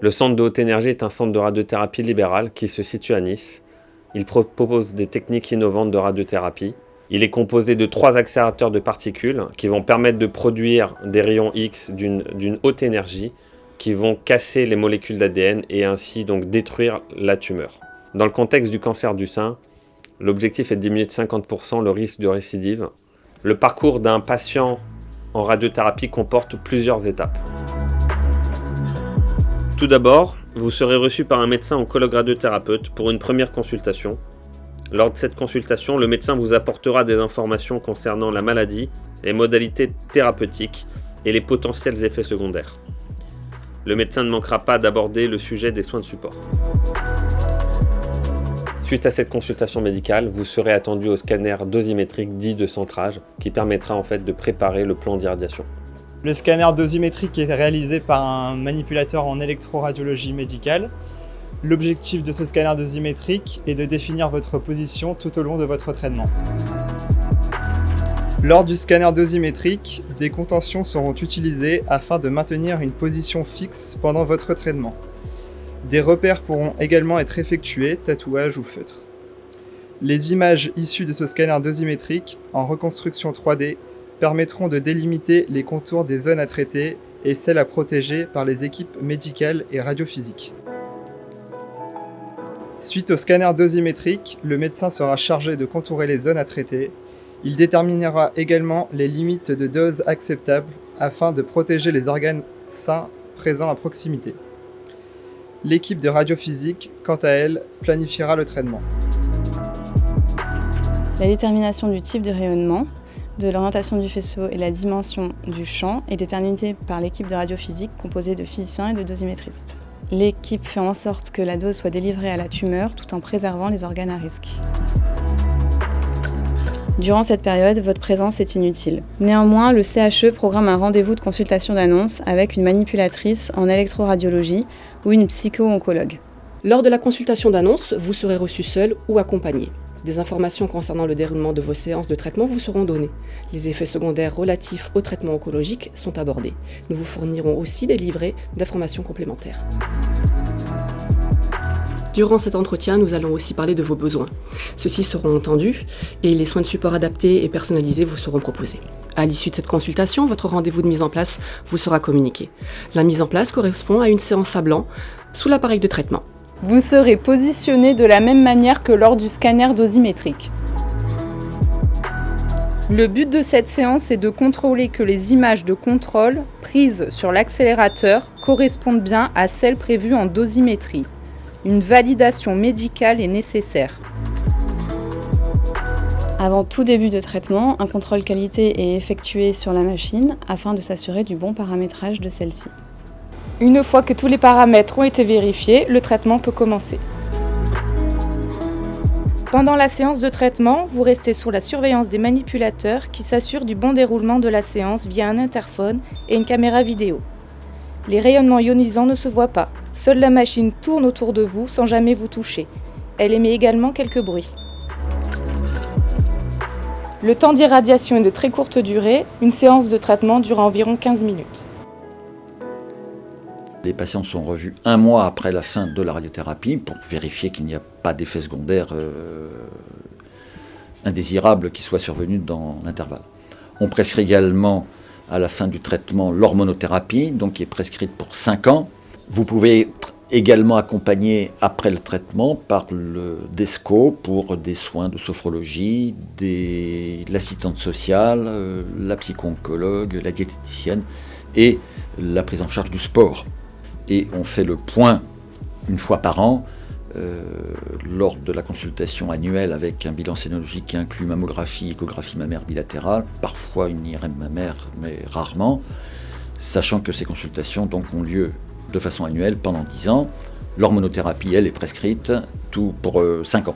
Le centre de haute énergie est un centre de radiothérapie libéral qui se situe à Nice. Il propose des techniques innovantes de radiothérapie. Il est composé de 3 accélérateurs de particules qui vont permettre de produire des rayons X d'une haute énergie qui vont casser les molécules d'ADN et ainsi donc détruire la tumeur. Dans le contexte du cancer du sein, l'objectif est de diminuer de 50% le risque de récidive. Le parcours d'un patient en radiothérapie comporte plusieurs étapes. Tout d'abord, vous serez reçu par un médecin oncologue radiothérapeute pour une première consultation. Lors de cette consultation, le médecin vous apportera des informations concernant la maladie, les modalités thérapeutiques et les potentiels effets secondaires. Le médecin ne manquera pas d'aborder le sujet des soins de support. Suite à cette consultation médicale, vous serez attendu au scanner dosimétrique dit de centrage qui permettra en fait de préparer le plan d'irradiation. Le scanner dosimétrique est réalisé par un manipulateur en électroradiologie médicale. L'objectif de ce scanner dosimétrique est de définir votre position tout au long de votre traitement. Lors du scanner dosimétrique, des contentions seront utilisées afin de maintenir une position fixe pendant votre traitement. Des repères pourront également être effectués, tatouage ou feutre. Les images issues de ce scanner dosimétrique en reconstruction 3D permettront de délimiter les contours des zones à traiter et celles à protéger par les équipes médicales et radiophysiques. Suite au scanner dosimétrique, le médecin sera chargé de contourer les zones à traiter. Il déterminera également les limites de dose acceptables afin de protéger les organes sains présents à proximité. L'équipe de radiophysique, quant à elle, planifiera le traitement. La détermination du type de rayonnement, de l'orientation du faisceau et la dimension du champ est déterminée par l'équipe de radiophysique composée de physiciens et de dosimétristes. L'équipe fait en sorte que la dose soit délivrée à la tumeur tout en préservant les organes à risque. Durant cette période, votre présence est inutile. Néanmoins, le CHE programme un rendez-vous de consultation d'annonce avec une manipulatrice en électroradiologie ou une psycho-oncologue. Lors de la consultation d'annonce, vous serez reçu seul ou accompagné. Des informations concernant le déroulement de vos séances de traitement vous seront données. Les effets secondaires relatifs au traitement oncologique sont abordés. Nous vous fournirons aussi des livrets d'informations complémentaires. Durant cet entretien, nous allons aussi parler de vos besoins. Ceux-ci seront entendus et les soins de support adaptés et personnalisés vous seront proposés. À l'issue de cette consultation, votre rendez-vous de mise en place vous sera communiqué. La mise en place correspond à une séance à blanc sous l'appareil de traitement. Vous serez positionné de la même manière que lors du scanner dosimétrique. Le but de cette séance est de contrôler que les images de contrôle prises sur l'accélérateur correspondent bien à celles prévues en dosimétrie. Une validation médicale est nécessaire. Avant tout début de traitement, un contrôle qualité est effectué sur la machine afin de s'assurer du bon paramétrage de celle-ci. Une fois que tous les paramètres ont été vérifiés, le traitement peut commencer. Pendant la séance de traitement, vous restez sous la surveillance des manipulateurs qui s'assurent du bon déroulement de la séance via un interphone et une caméra vidéo. Les rayonnements ionisants ne se voient pas. Seule la machine tourne autour de vous sans jamais vous toucher. Elle émet également quelques bruits. Le temps d'irradiation est de très courte durée. Une séance de traitement dure environ 15 minutes. Les patients sont revus 1 mois après la fin de la radiothérapie pour vérifier qu'il n'y a pas d'effets secondaires indésirables qui soient survenus dans l'intervalle. On prescrit également à la fin du traitement l'hormonothérapie, donc qui est prescrite pour 5 ans. Vous pouvez être également accompagné après le traitement par le DESCO pour des soins de sophrologie, l'assistante sociale, la psycho-oncologue, la diététicienne et la prise en charge du sport. Et on fait le point 1 fois par an lors de la consultation annuelle avec un bilan sénologique qui inclut mammographie, échographie mammaire bilatérale, parfois une IRM mammaire, mais rarement, sachant que ces consultations donc, ont lieu de façon annuelle pendant 10 ans. L'hormonothérapie, elle, est prescrite tout pour 5 ans.